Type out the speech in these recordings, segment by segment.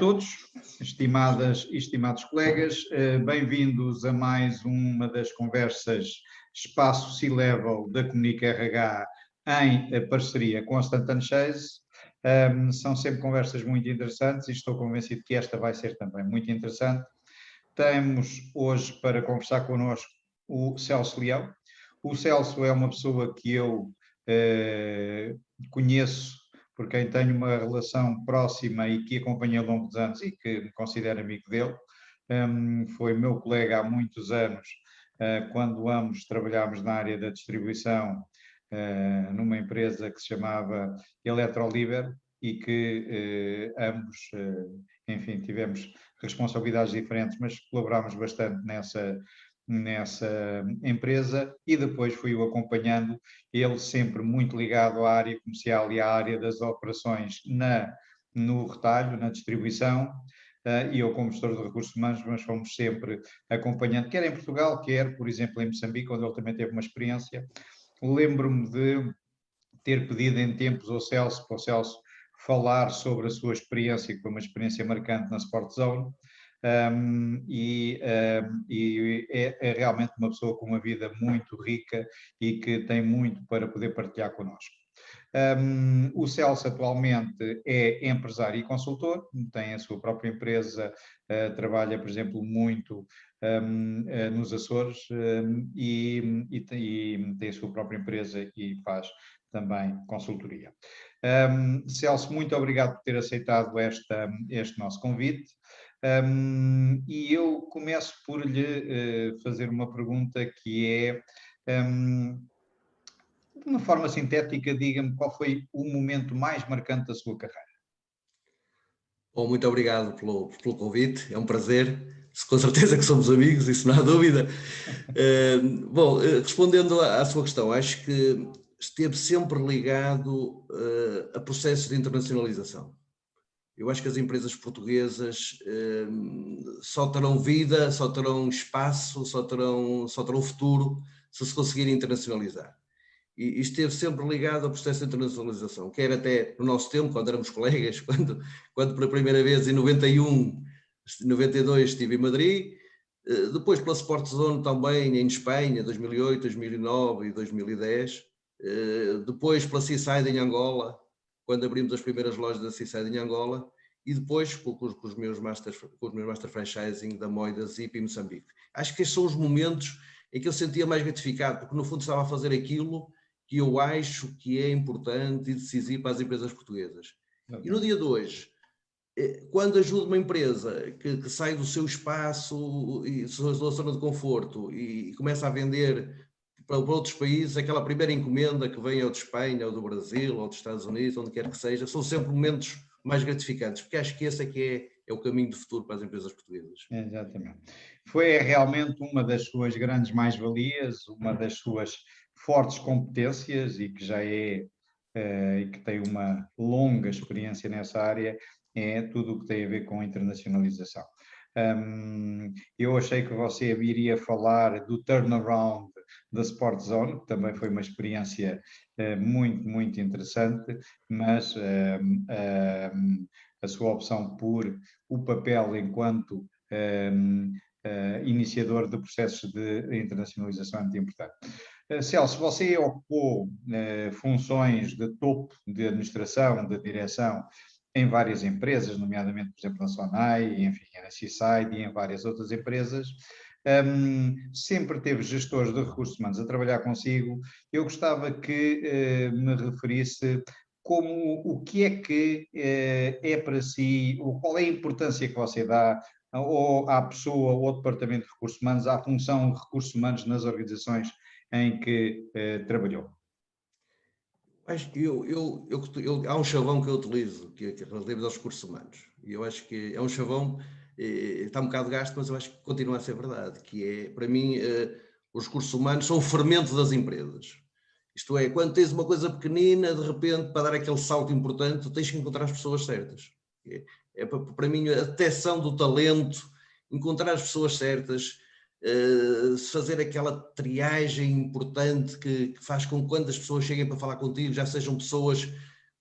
todos, estimadas e estimados colegas, bem-vindos a mais uma das conversas Espaço C-Level da Comunica RH em parceria com a Stanton Chase. São sempre conversas muito interessantes e estou convencido que esta vai ser também muito interessante. Temos hoje para conversar connosco o Celso Leão. O Celso é uma pessoa que eu conheço, por quem tenho uma relação próxima e que acompanhei ao longo dos anos e que me considero amigo dele. Foi meu colega há muitos anos, quando ambos trabalhámos na área da distribuição, numa empresa que se chamava Eletroliber e que ambos, enfim, tivemos responsabilidades diferentes, mas colaborámos bastante nessa empresa e depois fui-o acompanhando, ele sempre muito ligado à área comercial e à área das operações no retalho, na distribuição, e eu como gestor de recursos humanos, mas fomos sempre acompanhando, quer em Portugal, quer, por exemplo, em Moçambique, onde ele também teve uma experiência. Lembro-me de ter pedido em tempos ao Celso, para o Celso falar sobre a sua experiência, que foi uma experiência marcante na Sport Zone, e é realmente uma pessoa com uma vida muito rica e que tem muito para poder partilhar connosco. O Celso atualmente é empresário e consultor, tem a sua própria empresa, trabalha, por exemplo, muito nos Açores, e tem a sua própria empresa e faz também consultoria. Celso, muito obrigado por ter aceitado este nosso convite. E eu começo por lhe fazer uma pergunta que é, de uma forma sintética, diga-me qual foi o momento mais marcante da sua carreira? Bom, muito obrigado pelo convite, é um prazer, com certeza que somos amigos, isso não há dúvida. Bom, respondendo à sua questão, acho que esteve sempre ligado a processos de internacionalização. Eu acho que as empresas portuguesas só terão vida, só terão espaço, só terão futuro se conseguirem internacionalizar. E esteve sempre ligado ao processo de internacionalização, quer até no nosso tempo, quando éramos colegas, quando pela primeira vez em 91, 92 estive em Madrid, depois pela Sport Zone também em Espanha, 2008, 2009 e 2010, depois pela Seaside em Angola, quando abrimos as primeiras lojas da Seaside em Angola, e depois com os meus master franchising da Moi, da Zip e Moçambique. Acho que estes são os momentos em que eu sentia mais gratificado, porque no fundo estava a fazer aquilo que eu acho que é importante e decisivo para as empresas portuguesas. E no dia de hoje, quando ajudo uma empresa que sai do seu espaço e da sua zona de conforto e começa a vender para outros países, aquela primeira encomenda que vem ou de Espanha, ou do Brasil, ou dos Estados Unidos, onde quer que seja, são sempre momentos mais gratificantes, porque acho que esse é que é o caminho de futuro para as empresas portuguesas. Exatamente. Foi realmente uma das suas grandes mais-valias, uma das suas fortes competências e que já e que tem uma longa experiência nessa área, é tudo o que tem a ver com a internacionalização. Eu achei que você iria falar do turnaround da Sport Zone, que também foi uma experiência muito, muito interessante, mas a sua opção por o papel enquanto iniciador de processos de internacionalização é muito importante. Celso, você ocupou funções de topo de administração, de direção, em várias empresas, nomeadamente, por exemplo, na Sonai, enfim, na Seaside e em várias outras empresas. Sempre teve gestores de recursos humanos a trabalhar consigo. Eu gostava que me referisse o que é que é para si, ou qual é a importância que você dá ou à pessoa ou ao departamento de recursos humanos, à função de recursos humanos nas organizações em que trabalhou. Há um chavão que eu utilizo, que é relativo aos recursos humanos, e eu acho que é um chavão, está um bocado gasto, mas eu acho que continua a ser verdade, que é, para mim, os recursos humanos são o fermento das empresas. Isto é, quando tens uma coisa pequenina, de repente, para dar aquele salto importante, tens que encontrar as pessoas certas. Para mim, a detecção do talento, encontrar as pessoas certas, fazer aquela triagem importante que faz com que quando as pessoas cheguem para falar contigo, já sejam pessoas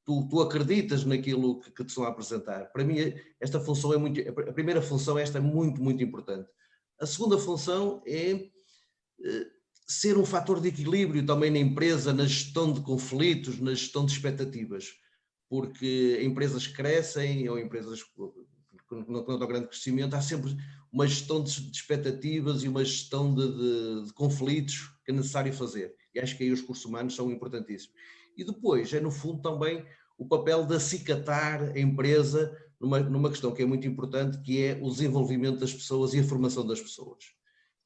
tu acreditas naquilo que te estão a apresentar. Para mim, esta função é muito... A primeira função, esta é muito, muito importante. A segunda função é ser um fator de equilíbrio também na empresa, na gestão de conflitos, na gestão de expectativas, porque empresas crescem ou empresas que não têm grande crescimento, há sempre uma gestão de expectativas e uma gestão de conflitos que é necessário fazer. E acho que aí os recursos humanos são importantíssimos. E depois, no fundo, também o papel de acicatar a empresa numa questão que é muito importante, que é o desenvolvimento das pessoas e a formação das pessoas.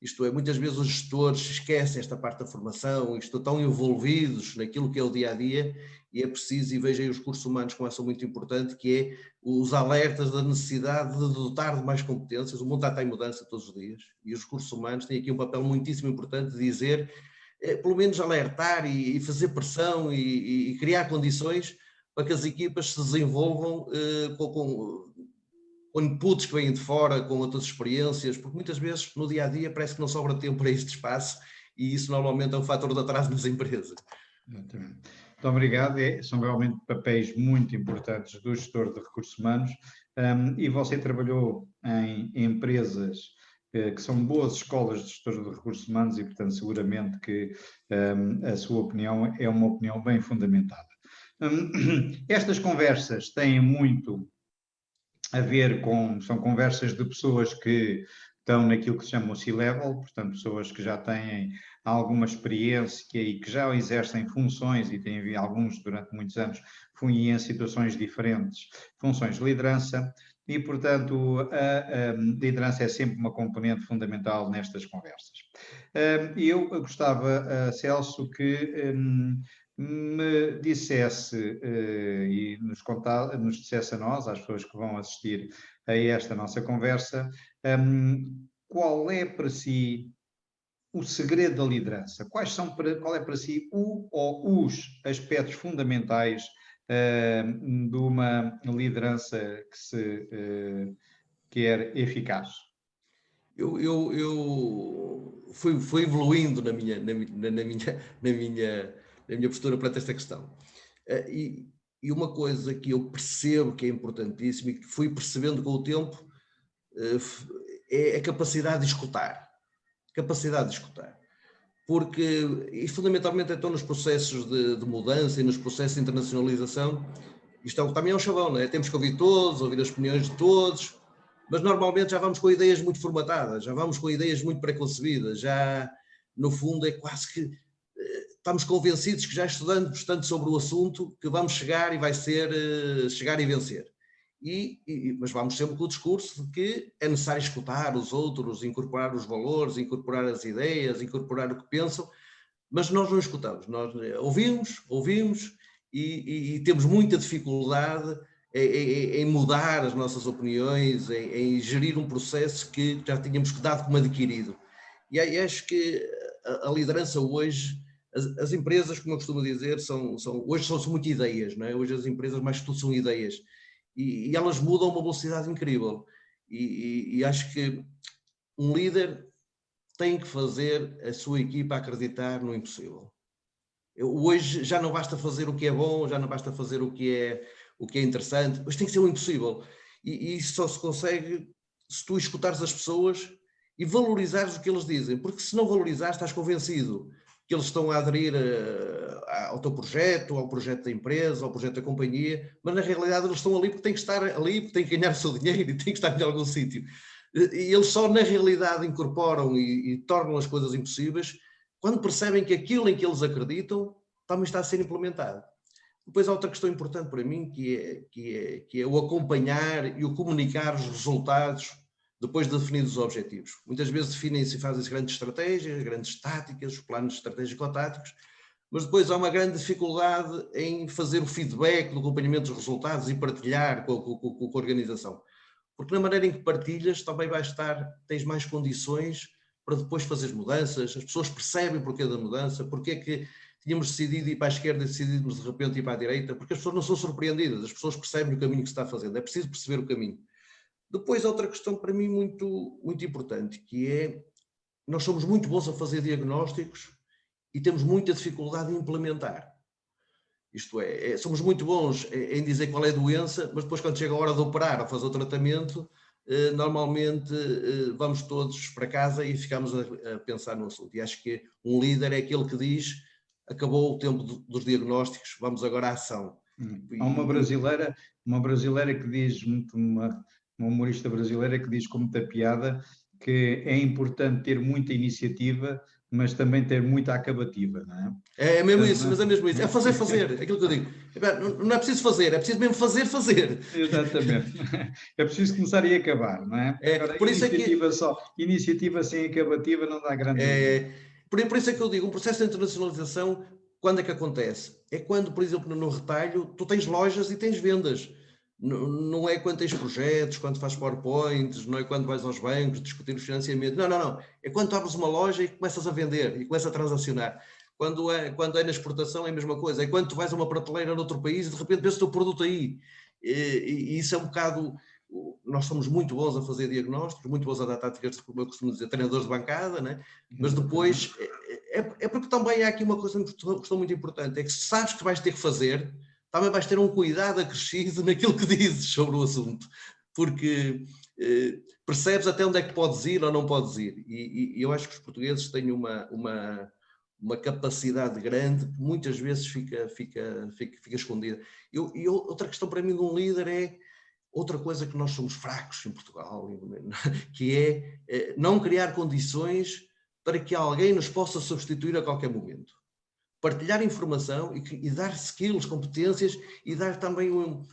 Isto é, muitas vezes os gestores esquecem esta parte da formação e estão tão envolvidos naquilo que é o dia-a-dia, e é preciso, e vejo aí os recursos humanos como essa muito importante, que é os alertas da necessidade de dotar de mais competências. O mundo está em mudança todos os dias, e os recursos humanos têm aqui um papel muitíssimo importante de dizer, pelo menos alertar e fazer pressão e criar condições para que as equipas se desenvolvam com inputs que vêm de fora, com outras experiências, porque muitas vezes no dia-a-dia parece que não sobra tempo para este espaço, e isso normalmente é um fator de atraso nas empresas. Exatamente. Muito obrigado. São realmente papéis muito importantes do gestor de recursos humanos, e você trabalhou em empresas que são boas escolas de gestores de recursos humanos, e, portanto, seguramente que a sua opinião é uma opinião bem fundamentada. Estas conversas têm muito a ver são conversas de pessoas que estão naquilo que se chama o C-Level, portanto, pessoas que já têm alguma experiência e que já exercem funções, e têm alguns durante muitos anos, fui em situações diferentes, funções de liderança, e, portanto, a liderança é sempre uma componente fundamental nestas conversas. Eu gostava, Celso, que me dissesse e nos dissesse a nós, às pessoas que vão assistir a esta nossa conversa, qual é para si o segredo da liderança? Qual é para si ou os aspectos fundamentais de uma liderança que se quer eficaz? Eu fui evoluindo na minha postura perante esta questão. E uma coisa que eu percebo que é importantíssima e que fui percebendo com o tempo é a capacidade de escutar. Capacidade de escutar. Porque, e fundamentalmente então nos processos de mudança e nos processos de internacionalização, isto também é um chavão, não é? Temos que ouvir todos, ouvir as opiniões de todos, mas normalmente já vamos com ideias muito formatadas, já vamos com ideias muito preconcebidas, já no fundo é quase que estamos convencidos que já estudando bastante sobre o assunto, que vamos chegar e vai ser chegar e vencer. Mas vamos sempre com o discurso de que é necessário escutar os outros, incorporar os valores, incorporar as ideias, incorporar o que pensam, mas nós não escutamos, nós ouvimos e temos muita dificuldade em mudar as nossas opiniões, em gerir um processo que já tínhamos dado como adquirido. E acho que a liderança hoje, as empresas, como eu costumo dizer, hoje são muito ideias, não é? Hoje as empresas mais que tudo são ideias, e elas mudam a uma velocidade incrível, e acho que um líder tem que fazer a sua equipa acreditar no impossível. Hoje já não basta fazer o que é bom, já não basta fazer o que é interessante, mas tem que ser o impossível. E isso só se consegue se tu escutares as pessoas e valorizares o que eles dizem, porque se não valorizares, estás convencido que eles estão a aderir ao teu projeto, ao projeto da empresa, ao projeto da companhia, mas na realidade eles estão ali porque têm que estar ali, porque têm que ganhar o seu dinheiro e têm que estar em algum sítio. E eles só na realidade incorporam e tornam as coisas impossíveis quando percebem que aquilo em que eles acreditam também está a ser implementado. Depois há outra questão importante para mim, que é o acompanhar e o comunicar os resultados depois de definidos os objetivos. Muitas vezes definem-se e fazem-se grandes estratégias, grandes táticas, planos estratégico-táticos, mas depois há uma grande dificuldade em fazer o feedback do acompanhamento dos resultados e partilhar com a organização. Porque na maneira em que partilhas também tens mais condições para depois fazer mudanças, as pessoas percebem o porquê da mudança, porque é que tínhamos decidido ir para a esquerda e decidimos de repente ir para a direita, porque as pessoas não são surpreendidas, as pessoas percebem o caminho que se está fazendo, é preciso perceber o caminho. Depois, outra questão para mim muito, muito importante, que é, nós somos muito bons a fazer diagnósticos e temos muita dificuldade em implementar. Isto é, somos muito bons em dizer qual é a doença, mas depois quando chega a hora de operar ou fazer o tratamento, normalmente vamos todos para casa e ficamos a pensar no assunto. E acho que um líder é aquele que diz: acabou o tempo dos diagnósticos, vamos agora à ação. Há uma brasileira que diz, uma humorista brasileira que diz com muita piada que é importante ter muita iniciativa, mas também ter muita acabativa, não é? É mesmo isso, mas é mesmo isso. É fazer, aquilo que eu digo. Não é preciso fazer, é preciso mesmo fazer. Exatamente. É preciso começar e acabar, não é? Agora, Por isso é que iniciativa sem acabativa não dá grande É, por isso é que eu digo, um processo de internacionalização, quando é que acontece? É quando, por exemplo, no retalho, tu tens lojas e tens vendas. Não é quando tens projetos, quando fazes PowerPoints, não é quando vais aos bancos discutir o financiamento. Não. É quando tu abres uma loja e começas a vender e começas a transacionar. Quando é na exportação é a mesma coisa. É quando tu vais a uma prateleira noutro país e de repente vês o teu produto aí. E isso é um bocado... Nós somos muito bons a fazer diagnósticos, muito bons a dar táticas, como eu costumo dizer, treinadores de bancada, né? Mas depois é porque também há aqui uma questão muito importante, é que se sabes que vais ter que fazer, também vais ter um cuidado acrescido naquilo que dizes sobre o assunto, porque percebes até onde é que podes ir ou não podes ir. E eu acho que os portugueses têm uma capacidade grande que muitas vezes fica escondida. Outra questão para mim de um líder é outra coisa que nós somos fracos em Portugal, que é não criar condições para que alguém nos possa substituir a qualquer momento. Partilhar informação e dar skills, competências e dar também um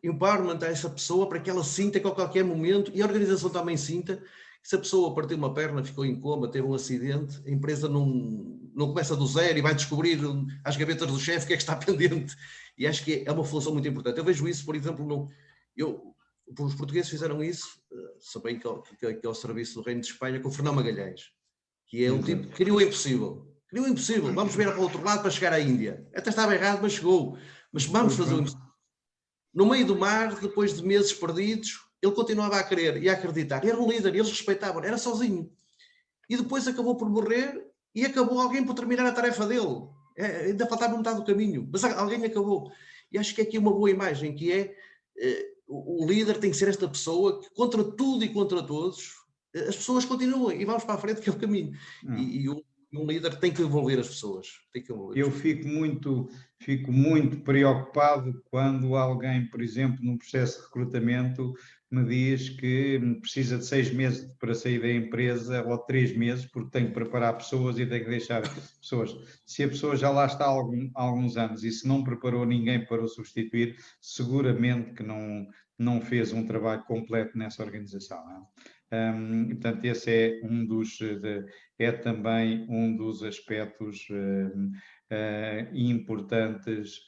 empowerment a essa pessoa para que ela sinta que a qualquer momento, e a organização também sinta, que se a pessoa partiu uma perna, ficou em coma, teve um acidente, a empresa não começa do zero e vai descobrir às gavetas do chefe o que é que está pendente. E acho que é uma função muito importante. Eu vejo isso, por exemplo, os portugueses fizeram isso, sabem que é o serviço do Reino de Espanha, com o Fernão Magalhães, que é um tipo que criou o impossível. Criou o impossível. Vamos ver para o outro lado para chegar à Índia. Até estava errado, mas chegou. Mas vamos fazer o impossível. No meio do mar, depois de meses perdidos, ele continuava a querer e a acreditar. Era um líder, eles respeitavam, era sozinho. E depois acabou por morrer e acabou alguém por terminar a tarefa dele. Ainda faltava metade do caminho, mas alguém acabou. E acho que é aqui uma boa imagem, que é o líder tem que ser esta pessoa que contra tudo e contra todos, as pessoas continuam e vamos para a frente, que é o caminho. E um líder tem que envolver as pessoas. Eu fico muito preocupado quando alguém, por exemplo, num processo de recrutamento, me diz que precisa de 6 meses para sair da empresa ou 3 meses, porque tem que preparar pessoas e tem que deixar pessoas. Se a pessoa já lá está há alguns anos e se não preparou ninguém para o substituir, seguramente que não fez um trabalho completo nessa organização. Não é? Portanto, esse é também um dos aspectos importantes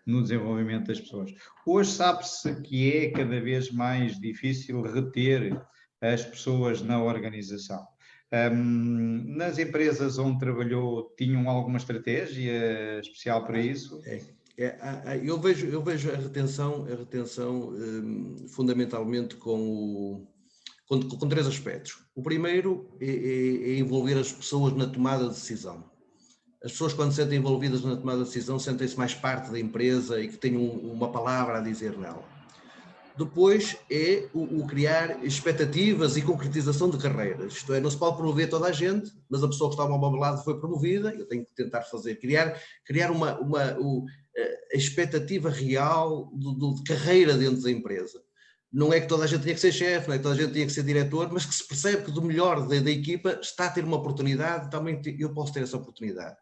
no desenvolvimento das pessoas. Hoje sabe-se que é cada vez mais difícil reter as pessoas na organização. Nas empresas onde trabalhou, tinham alguma estratégia especial para isso? Eu vejo a retenção fundamentalmente com 3 aspectos. O primeiro é envolver as pessoas na tomada de decisão. As pessoas, quando se sentem envolvidas na tomada de decisão, sentem-se mais parte da empresa e que têm uma palavra a dizer nela. Depois é o criar expectativas e concretização de carreiras. Isto é, não se pode promover toda a gente, mas a pessoa que estava ao meu lado foi promovida, eu tenho que tentar criar a expectativa real de carreira dentro da empresa. Não é que toda a gente tinha que ser chefe, não é que toda a gente tinha que ser diretor, mas que se percebe que do melhor da equipa está a ter uma oportunidade, também eu posso ter essa oportunidade.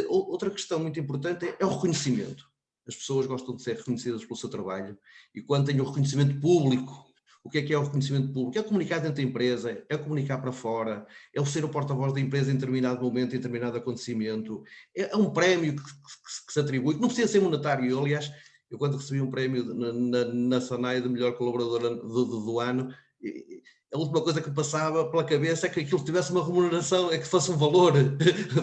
Outra questão muito importante é o reconhecimento. As pessoas gostam de ser reconhecidas pelo seu trabalho e quando têm o reconhecimento público, o que é o reconhecimento público? É comunicar dentro da empresa, é comunicar para fora, é o ser o porta-voz da empresa em determinado momento, em determinado acontecimento, é um prémio que se atribui, que não precisa ser monetário. Aliás, eu quando recebi um prémio na SANAI de melhor colaboradora do ano, a última coisa que me passava pela cabeça é que aquilo tivesse uma remuneração, é que fosse um valor,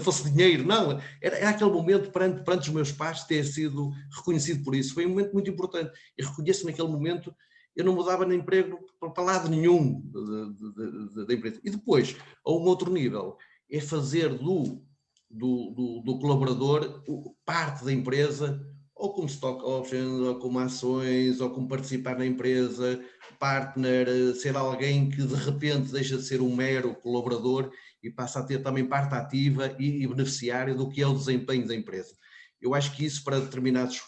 fosse dinheiro. Não, era aquele momento perante os meus pais ter sido reconhecido por isso. Foi um momento muito importante. E reconheço naquele momento, eu não mudava de emprego para lado nenhum da empresa. E depois, a um outro nível, é fazer do colaborador parte da empresa, ou como stock options, ou como ações, ou como participar na empresa, partner, ser alguém que de repente deixa de ser um mero colaborador e passa a ter também parte ativa e beneficiário do que é o desempenho da empresa. Eu acho que isso para determinados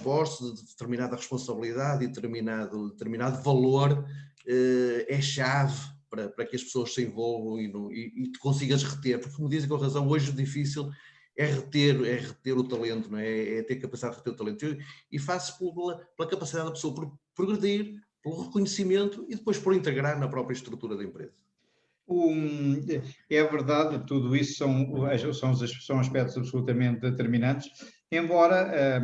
postos, de determinada responsabilidade e determinado valor, é chave para que as pessoas se envolvam e consigas reter, porque como dizem com razão, hoje o difícil é reter o talento, não é? É ter capacidade de reter o talento. E faço pela capacidade da pessoa por progredir, pelo reconhecimento e depois por integrar na própria estrutura da empresa. É verdade, tudo isso são aspectos absolutamente determinantes, embora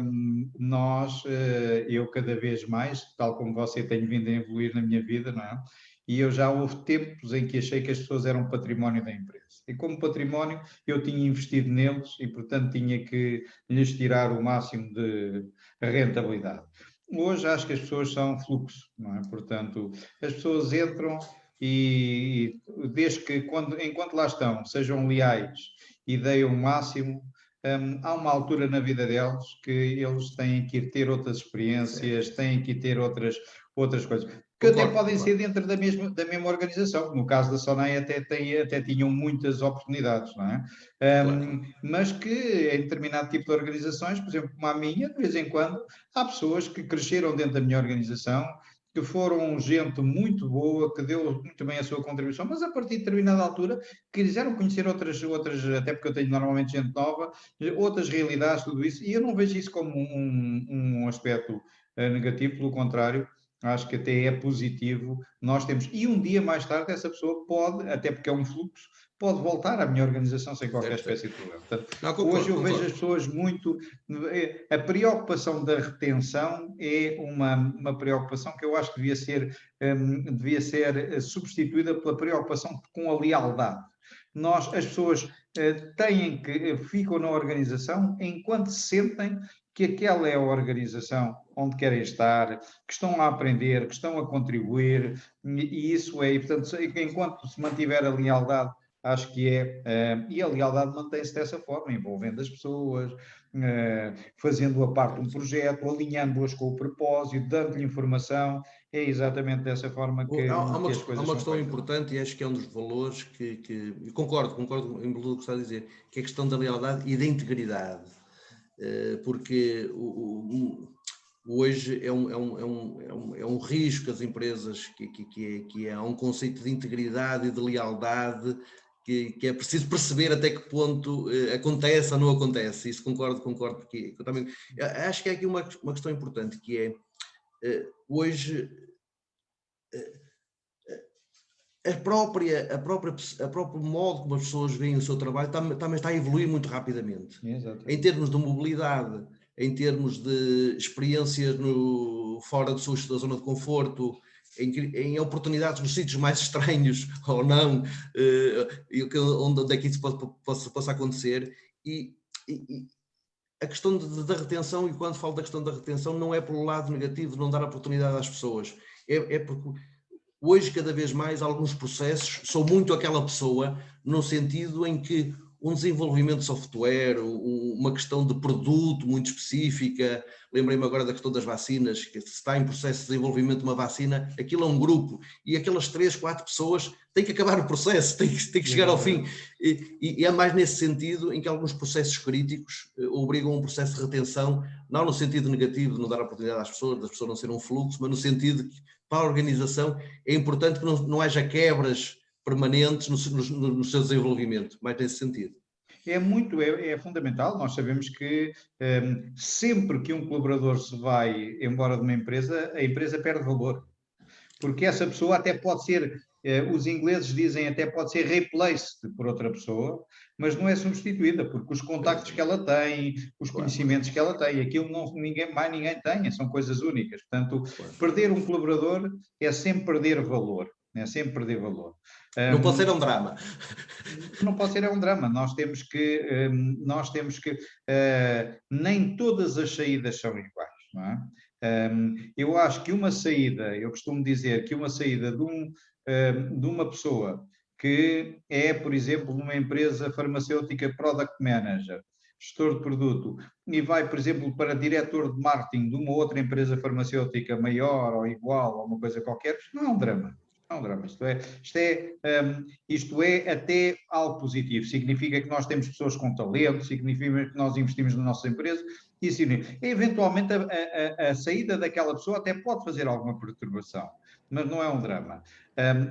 eu cada vez mais, tal como você, tenho vindo a evoluir na minha vida, não é? E eu já houve tempos em que achei que as pessoas eram património da empresa. E como património, eu tinha investido neles e, portanto, tinha que lhes tirar o máximo de rentabilidade. Hoje acho que as pessoas são fluxo, não é? Portanto, as pessoas entram e desde que, enquanto lá estão, sejam leais e deem o máximo, há uma altura na vida deles que eles têm que ir ter outras experiências, têm que ir ter outras coisas, que até podem ser dentro da mesma organização. No caso da Sonai até tinham muitas oportunidades, não é? Mas que em determinado tipo de organizações, por exemplo, como a minha, de vez em quando, há pessoas que cresceram dentro da minha organização, que foram gente muito boa, que deu muito bem a sua contribuição, mas a partir de determinada altura quiseram conhecer outras, até porque eu tenho normalmente gente nova, outras realidades, tudo isso, e eu não vejo isso como um aspecto negativo, pelo contrário, acho que até é positivo. Nós temos, e um dia mais tarde essa pessoa pode, até porque é um fluxo, pode voltar à minha organização sem qualquer espécie de problema. Portanto, não, concordo, hoje eu vejo as pessoas muito. A preocupação da retenção é uma preocupação que eu acho que devia ser substituída pela preocupação com a lealdade. As pessoas ficam na organização enquanto sentem que aquela é a organização onde querem estar, que estão a aprender, que estão a contribuir, e isso é, e, portanto, enquanto se mantiver a lealdade, acho que e a lealdade mantém-se dessa forma, envolvendo as pessoas, fazendo a parte de um projeto, alinhando-as com o propósito, dando-lhe informação, é exatamente dessa forma que as coisas são. Há uma questão feitas. importante, e acho que é um dos valores concordo em tudo o que está a dizer, que é a questão da lealdade e da integridade, porque hoje é um risco as empresas que há um conceito de integridade e de lealdade que é preciso perceber até que ponto acontece ou não acontece. Isso concordo, porque eu também acho que é aqui uma questão importante, que é hoje a próprio modo como as pessoas veem o seu trabalho também está a evoluir muito rapidamente. Exato. Em termos de mobilidade, em termos de experiências fora da zona de conforto, em oportunidades nos sítios mais estranhos ou não, onde é que isso possa acontecer. E a questão da retenção, e quando falo da questão da retenção, não é pelo lado negativo de não dar oportunidade às pessoas, é porque hoje, cada vez mais, alguns processos são muito aquela pessoa, no sentido em que um desenvolvimento de software, uma questão de produto muito específica, lembrei-me agora da questão das vacinas, que se está em processo de desenvolvimento de uma vacina, aquilo é um grupo, e aquelas 3, 4 pessoas têm que acabar o processo, têm que chegar ao fim. E é mais nesse sentido em que alguns processos críticos obrigam a um processo de retenção, não no sentido negativo de não dar oportunidade às pessoas, das pessoas não serem um fluxo, mas no sentido de que, para a organização, é importante que não haja quebras permanentes no seu desenvolvimento, mais nesse sentido. É fundamental. Nós sabemos que sempre que um colaborador se vai embora de uma empresa, a empresa perde valor. Porque essa pessoa até pode ser, os ingleses dizem, até pode ser replaced por outra pessoa, mas não é substituída, porque os contactos que ela tem, os conhecimentos que ela tem, aquilo mais ninguém tem, são coisas únicas. Portanto, perder um colaborador é sempre perder valor. É sempre perder valor. Não pode ser um drama. Não pode ser um drama. Nós temos que nem todas as saídas são iguais, não é? Eu acho que uma saída, eu costumo dizer que uma saída de uma pessoa que é, por exemplo, numa empresa farmacêutica Product Manager, gestor de produto, e vai, por exemplo, para diretor de marketing de uma outra empresa farmacêutica maior ou igual, ou uma coisa qualquer, isto não é um drama. Não é um drama. Isto é até algo positivo. Significa que nós temos pessoas com talento, significa que nós investimos na nossa empresa, e eventualmente a saída daquela pessoa até pode fazer alguma perturbação, mas não é um drama.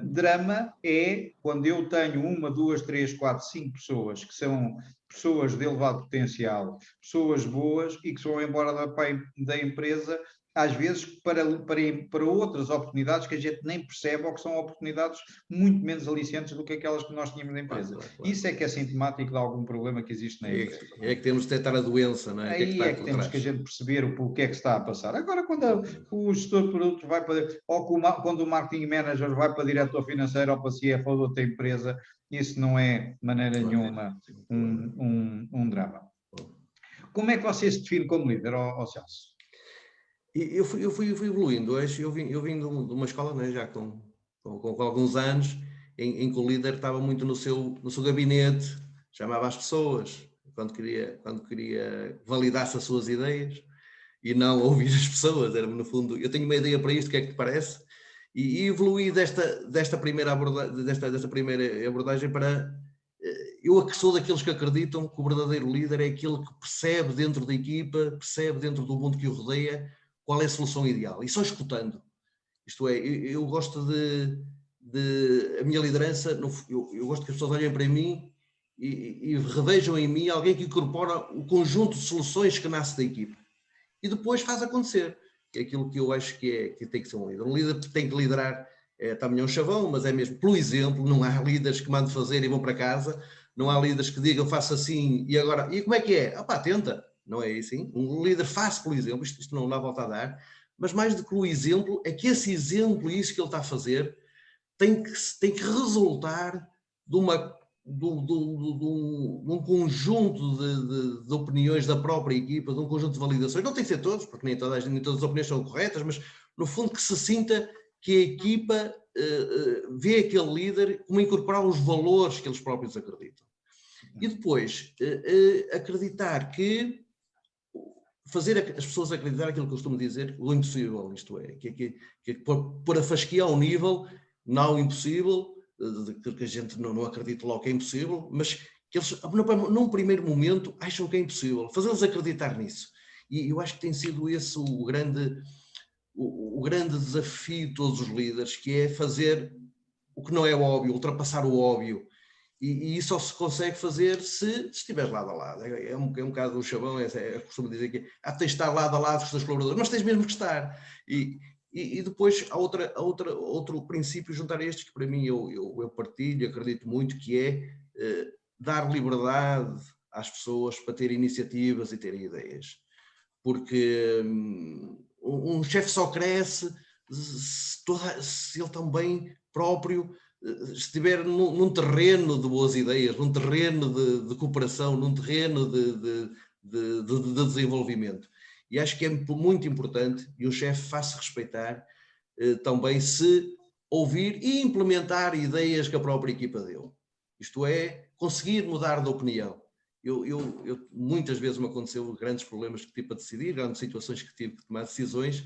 Drama é quando eu tenho uma, duas, três, quatro, cinco pessoas que são pessoas de elevado potencial, pessoas boas e que se vão embora da empresa, às vezes para outras oportunidades que a gente nem percebe ou que são oportunidades muito menos aliciantes do que aquelas que nós tínhamos na empresa. Claro. Isso é que é sintomático de algum problema que existe na empresa. É que temos de detectar a doença, não é? Aí é que temos que a gente perceber o que é que está a passar. Agora, quando o gestor de produtos vai para, ou quando o marketing manager vai para diretor financeiro ou para CFO de outra empresa, isso não é de maneira nenhuma um drama. Como é que você se define como líder, Celso? Eu fui evoluindo. Eu vim de uma escola, né, já com alguns anos, em que o líder estava muito no seu gabinete, chamava as pessoas quando queria validar-se as suas ideias e não ouvir as pessoas. Era, no fundo, eu tenho uma ideia para isto, o que é que te parece? E evoluí desta primeira abordagem para... Eu sou daqueles que acreditam que o verdadeiro líder é aquele que percebe dentro da equipa, percebe dentro do mundo que o rodeia, qual é a solução ideal, e só escutando. Isto é, eu gosto a minha liderança, eu gosto que as pessoas olhem para mim e revejam em mim alguém que incorpora o conjunto de soluções que nasce da equipa. E depois faz acontecer, que é aquilo que eu acho que tem que ser um líder. Um líder tem que liderar, também é um chavão, mas é mesmo pelo exemplo. Não há líderes que mandem fazer e vão para casa, não há líderes que digam faça assim e agora, e como é que é? Opá, tenta. Não é assim? Um líder faz pelo exemplo, isto não dá volta a dar, mas mais do que o exemplo, é que esse exemplo e isso que ele está a fazer tem que resultar de um conjunto de opiniões da própria equipa, de um conjunto de validações. Não tem que ser todos, porque nem todas as opiniões são corretas, mas no fundo que se sinta que a equipa vê aquele líder como incorporar os valores que eles próprios acreditam. E depois, acreditar que fazer as pessoas acreditar aquilo que eu costumo dizer, o impossível, isto é, que pôr a fasquia ao nível, não impossível, que a gente não acredita logo que é impossível, mas que eles, num primeiro momento, acham que é impossível, fazê-los acreditar nisso. E eu acho que tem sido esse o grande desafio de todos os líderes, que é fazer o que não é óbvio, ultrapassar o óbvio. E isso só se consegue fazer se estiveres lado a lado. É um bocado um chavão, costumo dizer que tens de estar lado a lado com os teus colaboradores, mas tens mesmo que estar. E depois há outro princípio juntar a estes que para mim eu partilho, acredito muito, que é dar liberdade às pessoas para terem iniciativas e terem ideias. Porque um chefe só cresce se ele também próprio estiver num terreno de boas ideias, num terreno de cooperação, num terreno de desenvolvimento. E acho que é muito importante, e o chefe faz-se respeitar também se ouvir e implementar ideias que a própria equipa deu. Isto é, conseguir mudar de opinião. Eu muitas vezes me aconteceu grandes problemas que tive para decidir, grandes situações que tive que tomar decisões.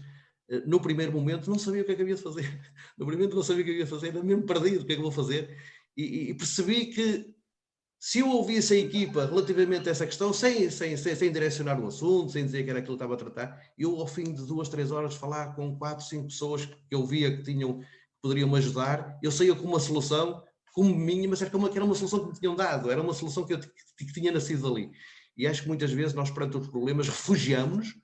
No primeiro momento não sabia o que é que havia de fazer. No primeiro momento não sabia o que havia de fazer, era mesmo perdido o que é que vou fazer. E percebi que se eu ouvisse a equipa relativamente a essa questão, sem direcionar o assunto, sem dizer que era aquilo que estava a tratar, eu ao fim de 2, 3 horas falar com 4, 5 pessoas que eu via que poderiam me ajudar, eu saía com uma solução como minha, mas era uma solução que me tinham dado, era uma solução que tinha nascido ali. E acho que muitas vezes nós, perante os problemas, refugiamos-nos,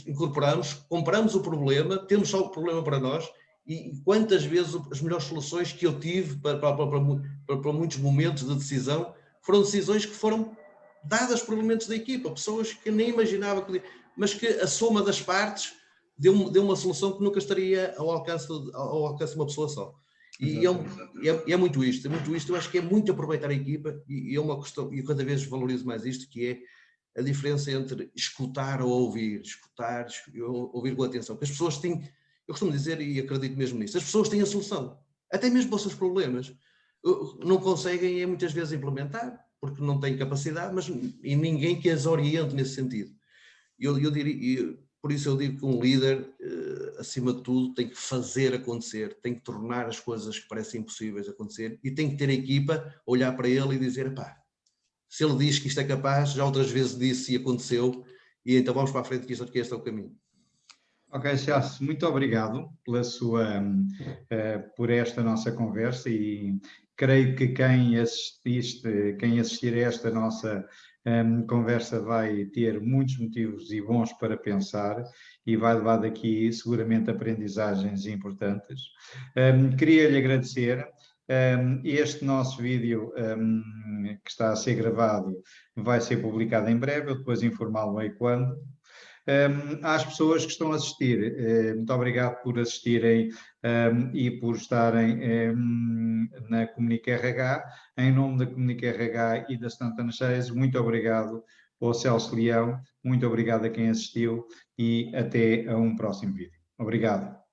incorporamos, compramos o problema, temos só o problema para nós, e quantas vezes as melhores soluções que eu tive para muitos momentos de decisão foram decisões que foram dadas por elementos da equipa, pessoas que nem imaginava, mas que a soma das partes deu uma solução que nunca estaria ao alcance de uma pessoa só. E é muito isto, eu acho que é muito aproveitar a equipa, e é uma questão, e cada vez valorizo mais isto, que é a diferença entre escutar ou ouvir, ouvir com atenção, porque as pessoas têm, eu costumo dizer, e acredito mesmo nisso, as pessoas têm a solução, até mesmo para os seus problemas. não conseguem muitas vezes implementar, porque não têm capacidade, mas e ninguém que as oriente nesse sentido. Eu diria, por isso eu digo que um líder, acima de tudo, tem que fazer acontecer, tem que tornar as coisas que parecem impossíveis acontecer e tem que ter a equipa, olhar para ele e dizer, pá, se ele diz que isto é capaz, já outras vezes disse e aconteceu, e então vamos para a frente que este é o caminho. Ok, Celso, muito obrigado por esta nossa conversa e creio que quem assistir a esta nossa conversa vai ter muitos motivos e bons para pensar e vai levar daqui seguramente aprendizagens importantes. Queria-lhe agradecer. Este nosso vídeo que está a ser gravado vai ser publicado em breve, eu depois informá-lo aí quando. Às pessoas que estão a assistir, muito obrigado por assistirem e por estarem na Comunica RH. Em nome da Comunica RH e da Santana Chase, muito obrigado ao Celso Leão, muito obrigado a quem assistiu e até a um próximo vídeo. Obrigado.